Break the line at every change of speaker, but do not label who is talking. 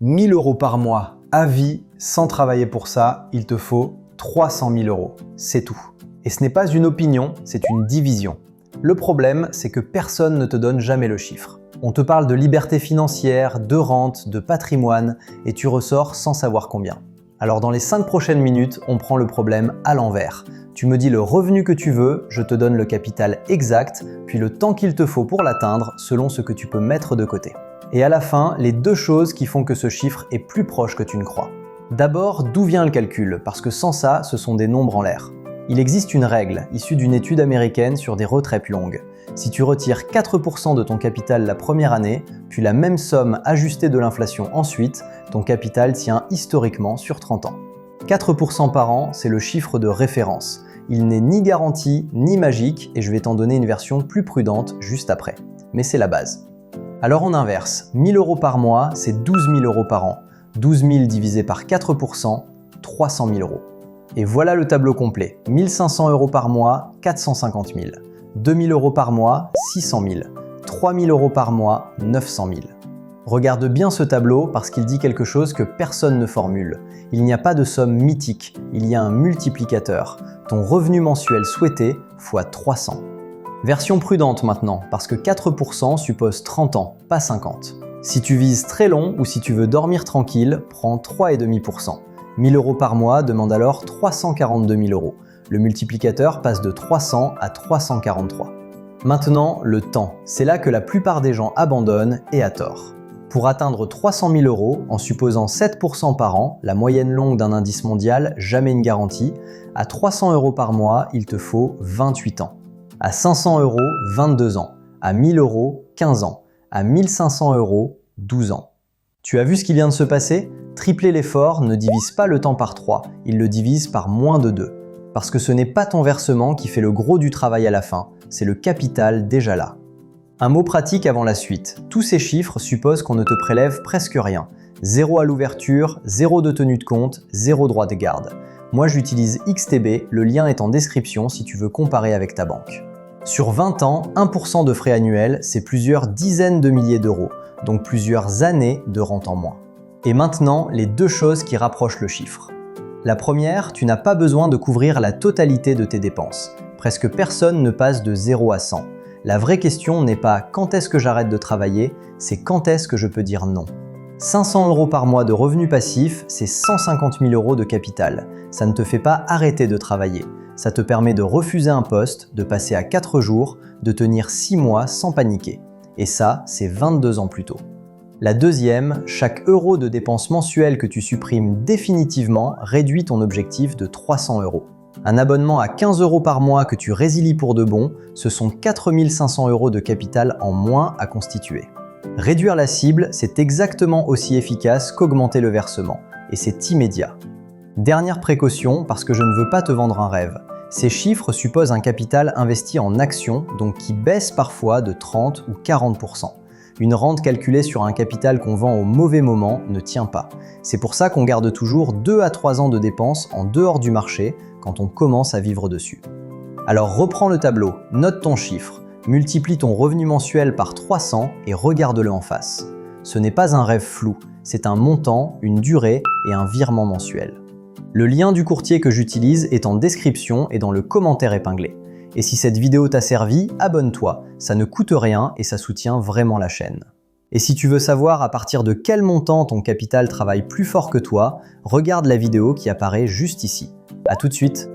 1 000 € par mois à vie, sans travailler pour ça, il te faut 300 000 €. C'est tout. Et ce n'est pas une opinion, c'est une division. Le problème, c'est que personne ne te donne jamais le chiffre. On te parle de liberté financière, de rente, de patrimoine, et tu ressors sans savoir combien. Alors dans les 5 prochaines minutes, on prend le problème à l'envers. Tu me dis le revenu que tu veux, je te donne le capital exact, puis le temps qu'il te faut pour l'atteindre selon ce que tu peux mettre de côté. Et à la fin, les 2 choses qui font que ce chiffre est plus proche que tu ne crois. D'abord, d'où vient le calcul? Parce que sans ça, ce sont des nombres en l'air. Il existe une règle, issue d'une étude américaine sur des retraites longues. Si tu retires 4% de ton capital la première année, puis la même somme ajustée de l'inflation ensuite, ton capital tient historiquement sur 30 ans. 4% par an, c'est le chiffre de référence. Il n'est ni garanti, ni magique, et je vais t'en donner une version plus prudente juste après. Mais c'est la base. Alors on inverse, 1 000 € par mois, c'est 12 000 € par an. 12 000 divisé par 4%, 300 000 €. Et voilà le tableau complet. 1 500 € par mois, 450 000. 2 000 € par mois, 600 000. 3 000 € par mois, 900 000. Regarde bien ce tableau parce qu'il dit quelque chose que personne ne formule. Il n'y a pas de somme mythique, il y a un multiplicateur. Ton revenu mensuel souhaité fois 300. Version prudente maintenant, parce que 4% suppose 30 ans, pas 50. Si tu vises très long ou si tu veux dormir tranquille, prends 3,5%. 1 000 € par mois demande alors 342 000 €. Le multiplicateur passe de 300 à 343. Maintenant, le temps. C'est là que la plupart des gens abandonnent et à tort. Pour atteindre 300 000 €, en supposant 7% par an, la moyenne longue d'un indice mondial, jamais une garantie, à 300 € par mois, il te faut 28 ans. À 500 €, 22 ans. À 1 000 €, 15 ans. À 1 500 €, 12 ans. Tu as vu ce qui vient de se passer? Tripler l'effort ne divise pas le temps par 3, il le divise par moins de 2. Parce que ce n'est pas ton versement qui fait le gros du travail à la fin, c'est le capital déjà là. Un mot pratique avant la suite. Tous ces chiffres supposent qu'on ne te prélève presque rien. 0 à l'ouverture, 0 de tenue de compte, 0 droit de garde. Moi j'utilise XTB, le lien est en description si tu veux comparer avec ta banque. Sur 20 ans, 1% de frais annuels, c'est plusieurs dizaines de milliers d'euros, donc plusieurs années de rente en moins. Et maintenant, les 2 choses qui rapprochent le chiffre. La première, tu n'as pas besoin de couvrir la totalité de tes dépenses. Presque personne ne passe de 0 à 100. La vraie question n'est pas quand est-ce que j'arrête de travailler, c'est quand est-ce que je peux dire non. 500 € par mois de revenus passifs, c'est 150 000 € de capital. Ça ne te fait pas arrêter de travailler. Ça te permet de refuser un poste, de passer à 4 jours, de tenir 6 mois sans paniquer. Et ça, c'est 22 ans plus tôt. La deuxième, chaque euro de dépenses mensuelles que tu supprimes définitivement réduit ton objectif de 300 €. Un abonnement à 15 € par mois que tu résilies pour de bon, ce sont 4 500 € de capital en moins à constituer. Réduire la cible, c'est exactement aussi efficace qu'augmenter le versement, et c'est immédiat. Dernière précaution, parce que je ne veux pas te vendre un rêve. Ces chiffres supposent un capital investi en actions, donc qui baisse parfois de 30 ou 40%. Une rente calculée sur un capital qu'on vend au mauvais moment ne tient pas. C'est pour ça qu'on garde toujours 2 à 3 ans de dépenses en dehors du marché quand on commence à vivre dessus. Alors reprends le tableau, note ton chiffre, multiplie ton revenu mensuel par 300 et regarde-le en face. Ce n'est pas un rêve flou, c'est un montant, une durée et un virement mensuel. Le lien du courtier que j'utilise est en description et dans le commentaire épinglé. Et si cette vidéo t'a servi, abonne-toi, ça ne coûte rien et ça soutient vraiment la chaîne. Et si tu veux savoir à partir de quel montant ton capital travaille plus fort que toi, regarde la vidéo qui apparaît juste ici. À tout de suite.